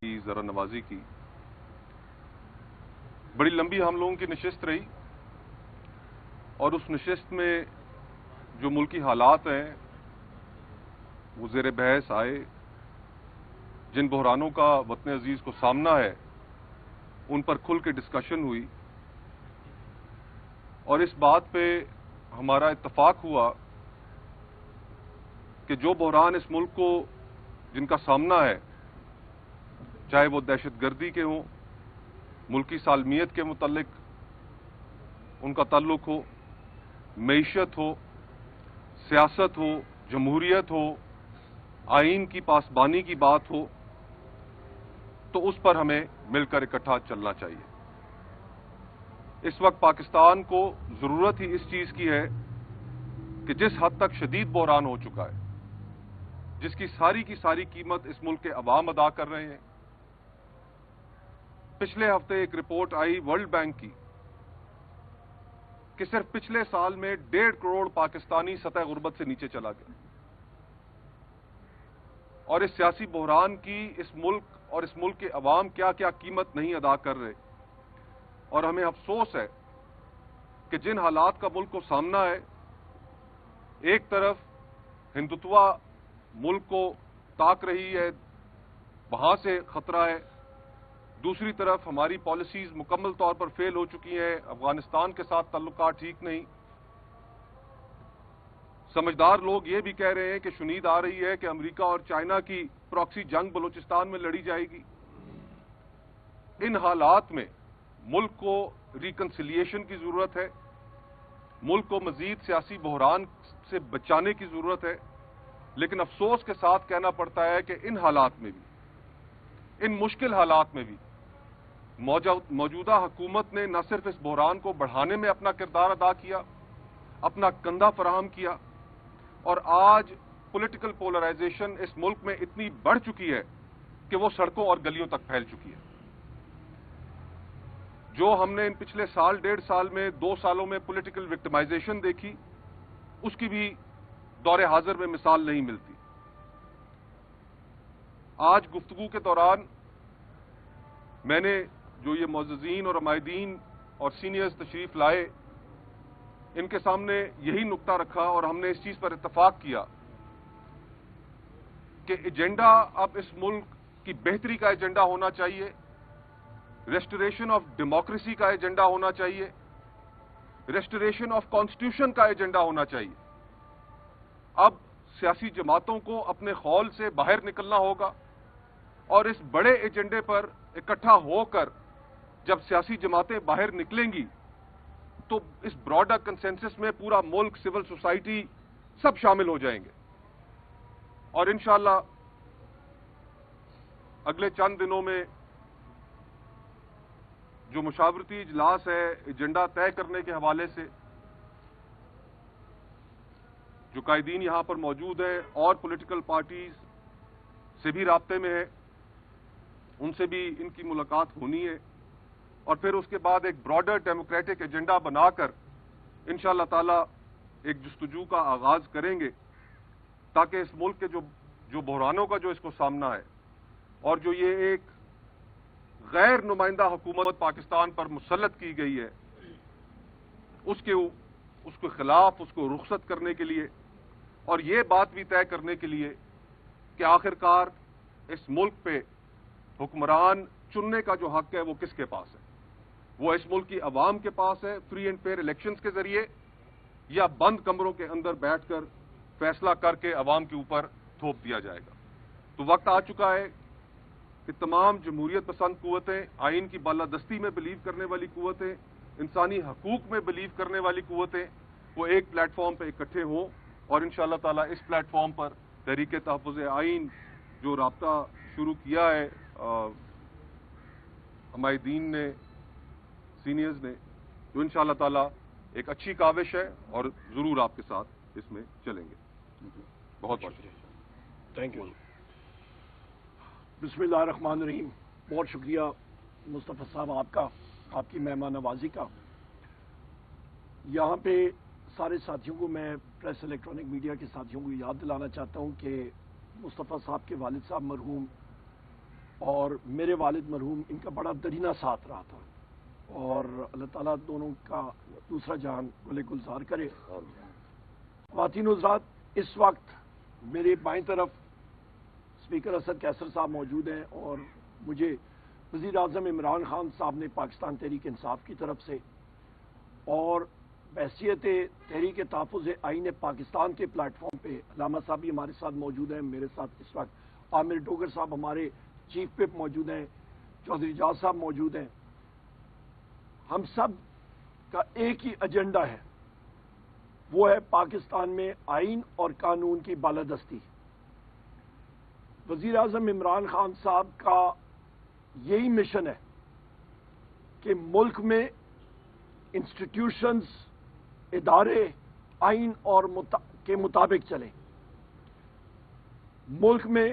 کی ذرا نوازی کی بڑی لمبی ہم لوگوں کی نشست رہی، اور اس نشست میں جو ملکی حالات ہیں وہ زیر بحث آئے، جن بحرانوں کا وطن عزیز کو سامنا ہے ان پر کھل کے ڈسکشن ہوئی، اور اس بات پہ ہمارا اتفاق ہوا کہ جو بحران اس ملک کو جن کا سامنا ہے، چاہے وہ دہشت گردی کے ہوں، ملکی سالمیت کے متعلق ان کا تعلق ہو، معیشت ہو، سیاست ہو، جمہوریت ہو، آئین کی پاسبانی کی بات ہو، تو اس پر ہمیں مل کر اکٹھا چلنا چاہیے۔ اس وقت پاکستان کو ضرورت ہی اس چیز کی ہے کہ جس حد تک شدید بحران ہو چکا ہے، جس کی ساری قیمت اس ملک کے عوام ادا کر رہے ہیں۔ پچھلے ہفتے ایک رپورٹ آئی ورلڈ بینک کی کہ صرف پچھلے سال میں 1.5 کروڑ پاکستانی سطح غربت سے نیچے چلا گیا، اور اس سیاسی بحران کی اس ملک اور اس ملک کے عوام کیا کیا قیمت نہیں ادا کر رہے۔ اور ہمیں افسوس ہے کہ جن حالات کا ملک کو سامنا ہے، ایک طرف ہندوتوا ملک کو تاک رہی ہے، وہاں سے خطرہ ہے، دوسری طرف ہماری پالیسیز مکمل طور پر فیل ہو چکی ہیں، افغانستان کے ساتھ تعلقات ٹھیک نہیں۔ سمجھدار لوگ یہ بھی کہہ رہے ہیں کہ شنید آ رہی ہے کہ امریکہ اور چائنا کی پراکسی جنگ بلوچستان میں لڑی جائے گی۔ ان حالات میں ملک کو ریکنسیلیشن کی ضرورت ہے، ملک کو مزید سیاسی بحران سے بچانے کی ضرورت ہے، لیکن افسوس کے ساتھ کہنا پڑتا ہے کہ ان حالات میں بھی، ان مشکل حالات میں بھی موجودہ حکومت نے نہ صرف اس بحران کو بڑھانے میں اپنا کردار ادا کیا، اپنا کندھا فراہم کیا، اور آج پولیٹیکل پولرائزیشن اس ملک میں اتنی بڑھ چکی ہے کہ وہ سڑکوں اور گلیوں تک پھیل چکی ہے۔ جو ہم نے ان پچھلے سال 1.5 سال میں 2 سالوں میں پولیٹیکل وکٹمائزیشن دیکھی، اس کی بھی دور حاضر میں مثال نہیں ملتی۔ آج گفتگو کے دوران میں نے جو یہ معززین اور عمائدین اور سینئرز تشریف لائے، ان کے سامنے یہی نقطہ رکھا، اور ہم نے اس چیز پر اتفاق کیا کہ ایجنڈا اب اس ملک کی بہتری کا ایجنڈا ہونا چاہیے، ریسٹوریشن آف ڈیموکریسی کا ایجنڈا ہونا چاہیے، ریسٹوریشن آف کانسٹیٹیوشن کا ایجنڈا ہونا چاہیے۔ اب سیاسی جماعتوں کو اپنے خول سے باہر نکلنا ہوگا، اور اس بڑے ایجنڈے پر اکٹھا ہو کر جب سیاسی جماعتیں باہر نکلیں گی تو اس براڈر کنسنسس میں پورا ملک، سول سوسائٹی سب شامل ہو جائیں گے، اور انشاءاللہ اگلے چند دنوں میں جو مشاورتی اجلاس ہے ایجنڈا طے کرنے کے حوالے سے، جو قائدین یہاں پر موجود ہیں اور پولیٹیکل پارٹیز سے بھی رابطے میں ہیں، ان سے بھی ان کی ملاقات ہونی ہے، اور پھر اس کے بعد ایک براڈر ڈیموکریٹک ایجنڈا بنا کر انشاءاللہ تعالی ایک جستجو کا آغاز کریں گے، تاکہ اس ملک کے جو بحرانوں کا جو اس کو سامنا ہے، اور جو یہ ایک غیر نمائندہ حکومت پاکستان پر مسلط کی گئی ہے، اس کے خلاف اس کو رخصت کرنے کے لیے، اور یہ بات بھی طے کرنے کے لیے کہ آخرکار اس ملک پہ حکمران چننے کا جو حق ہے وہ کس کے پاس ہے؟ وہ اس ملک کی عوام کے پاس ہے فری اینڈ فیئر الیکشنز کے ذریعے، یا بند کمروں کے اندر بیٹھ کر فیصلہ کر کے عوام کے اوپر تھوپ دیا جائے گا؟ تو وقت آ چکا ہے کہ تمام جمہوریت پسند قوتیں، آئین کی بالادستی میں بلیو کرنے والی قوتیں، انسانی حقوق میں بلیو کرنے والی قوتیں، وہ ایک پلیٹ فارم پہ اکٹھے ہوں، اور انشاءاللہ تعالی اس پلیٹ فارم پر تحریک تحفظ آئین جو رابطہ شروع کیا ہے عمائدین نے، سینئرز نے، تو انشاءاللہ تعالی ایک اچھی کاوش ہے، اور ضرور آپ کے ساتھ اس میں چلیں گے۔ بہت بہت شکریہ۔ Thank you. بسم اللہ الرحمن الرحیم۔ بہت شکریہ مصطفیٰ صاحب آپ کی مہمان نوازی کا۔ یہاں پہ سارے ساتھیوں کو، میں پریس الیکٹرانک میڈیا کے ساتھیوں کو یاد دلانا چاہتا ہوں کہ مصطفیٰ صاحب کے والد صاحب مرحوم اور میرے والد مرحوم ان کا بڑا درینہ ساتھ رہا تھا، اور اللہ تعالیٰ دونوں کا دوسرا جہان گلے گلزار کرے۔ خواتین و حضرات، اس وقت میرے بائیں طرف اسپیکر اسد کیسر صاحب موجود ہیں، اور مجھے وزیر اعظم عمران خان صاحب نے پاکستان تحریک انصاف کی طرف سے اور بحیثیت تحریک تحفظ آئین پاکستان کے پلیٹ فارم پہ علامہ صاحب بھی ہمارے ساتھ موجود ہیں، میرے ساتھ اس وقت عامر ڈوگر صاحب ہمارے چیف وپ موجود ہیں، چودھری اعجاز صاحب موجود ہیں۔ ہم سب کا ایک ہی ایجنڈا ہے، وہ ہے پاکستان میں آئین اور قانون کی بالادستی۔ وزیر اعظم عمران خان صاحب کا یہی مشن ہے کہ ملک میں انسٹیٹیوشنز، ادارے آئین اور کے مطابق چلیں، ملک میں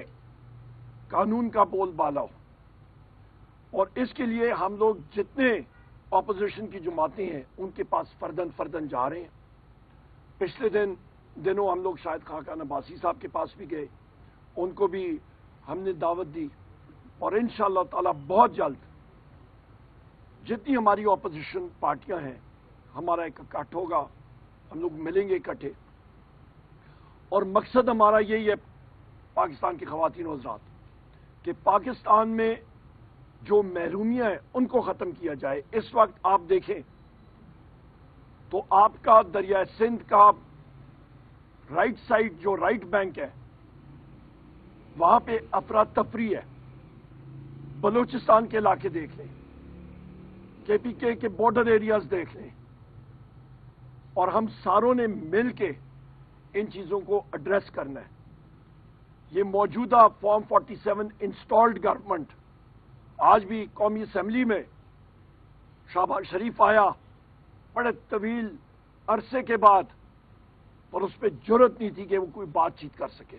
قانون کا بول بالا ہو، اور اس کے لیے ہم لوگ جتنے اپوزیشن کی جماعتیں ہیں ان کے پاس فردن فردن جا رہے ہیں۔ پچھلے دنوں ہم لوگ شاہد خاقان عباسی صاحب کے پاس بھی گئے، ان کو بھی ہم نے دعوت دی، اور انشاءاللہ تعالی بہت جلد جتنی ہماری اپوزیشن پارٹیاں ہیں ہمارا ایک اکٹھ ہوگا، ہم لوگ ملیں گے اکٹھے، اور مقصد ہمارا یہی ہے پاکستان کی خواتین و حضرات کہ پاکستان میں جو محرومیاں ہیں ان کو ختم کیا جائے۔ اس وقت آپ دیکھیں تو آپ کا دریائے سندھ کا رائٹ سائڈ جو رائٹ بینک ہے وہاں پہ افراتفری ہے۔ بلوچستان کے علاقے دیکھ لیں، کے پی کے بارڈر ایریاز دیکھ لیں، اور ہم ساروں نے مل کے ان چیزوں کو ایڈریس کرنا ہے۔ یہ موجودہ فارم 47 انسٹالڈ گورنمنٹ آج بھی قومی اسمبلی میں شہباز شریف آیا بڑے طویل عرصے کے بعد، اور اس پہ جرت نہیں تھی کہ وہ کوئی بات چیت کر سکے،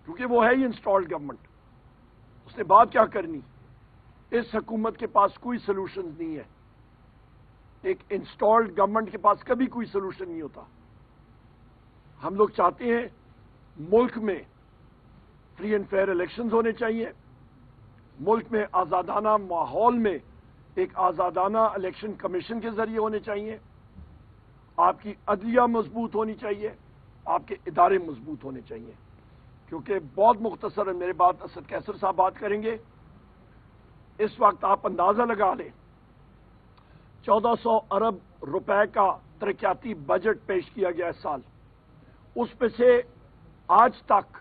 کیونکہ وہ ہے ہی انسٹالڈ گورنمنٹ۔ اس نے بات کیا کرنی؟ اس حکومت کے پاس کوئی سلوشن نہیں ہے، ایک انسٹالڈ گورنمنٹ کے پاس کبھی کوئی سلوشن نہیں ہوتا۔ ہم لوگ چاہتے ہیں ملک میں فری اینڈ فیئر الیکشنز ہونے چاہیے، ملک میں آزادانہ ماحول میں ایک آزادانہ الیکشن کمیشن کے ذریعے ہونے چاہیے، آپ کی عدلیہ مضبوط ہونی چاہیے، آپ کے ادارے مضبوط ہونے چاہیے۔ کیونکہ بہت مختصر ہے، میرے بات اسد کیسر صاحب بات کریں گے۔ اس وقت آپ اندازہ لگا لیں 1400 ارب روپے کا ترقیاتی بجٹ پیش کیا گیا اس سال، اس پہ سے آج تک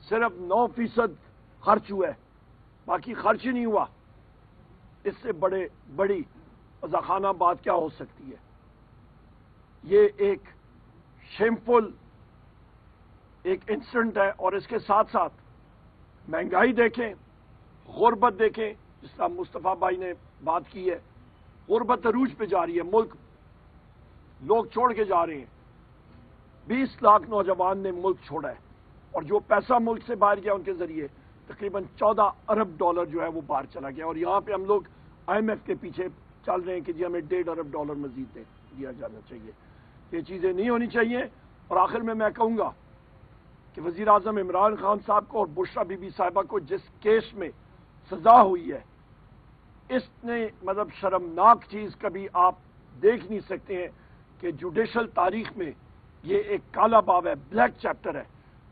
صرف 9% خرچ ہوا ہے، باقی خرچ ہی نہیں ہوا۔ اس سے بڑی رضاخانہ بات کیا ہو سکتی ہے؟ یہ ایک شیمفل ایک انسیڈنٹ ہے، اور اس کے ساتھ ساتھ مہنگائی دیکھیں، غربت دیکھیں، جس طرح مصطفیٰ بھائی نے بات کی ہے، غربت عروج پہ جا رہی ہے، ملک لوگ چھوڑ کے جا رہے ہیں۔ 20 لاکھ نوجوان نے ملک چھوڑا ہے، اور جو پیسہ ملک سے باہر گیا ان کے ذریعے تقریباً 14 ارب ڈالر جو ہے وہ باہر چلا گیا، اور یہاں پہ ہم لوگ IMF کے پیچھے چل رہے ہیں کہ جی ہمیں 1.5 ارب ڈالر مزید دیا جانا چاہیے۔ یہ چیزیں نہیں ہونی چاہیے۔ اور آخر میں کہوں گا کہ وزیر اعظم عمران خان صاحب کو اور بشرا بی بی صاحبہ کو جس کیس میں سزا ہوئی ہے، اس نے مطلب شرمناک چیز کبھی آپ دیکھ نہیں سکتے ہیں کہ جوڈیشل تاریخ میں یہ ایک کالا باب ہے، بلیک چیپٹر ہے۔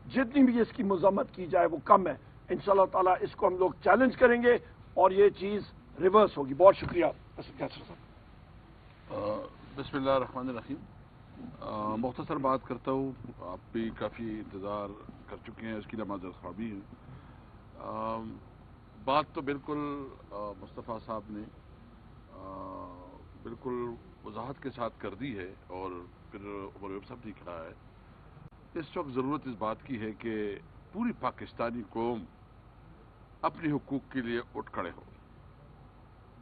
جتنی بھی اس کی مذمت کی جائے وہ کم ہے۔ انشاءاللہ تعالیٰ اس کو ہم لوگ چیلنج کریں گے اور یہ چیز ریورس ہوگی۔ بہت شکریہ اسد کیسر صاحب۔ بسم اللہ الرحمن الرحیم۔ مختصر بات کرتا ہوں، آپ بھی کافی انتظار کر چکے ہیں، اس کی نماز خوابی ہے۔ بات تو بالکل مصطفیٰ صاحب نے بالکل وضاحت کے ساتھ کر دی ہے، اور پھر عمر ویب صاحب نے کہا ہے۔ اس وقت ضرورت اس بات کی ہے کہ پوری پاکستانی قوم اپنے حقوق کے لیے اٹھ کھڑے ہو۔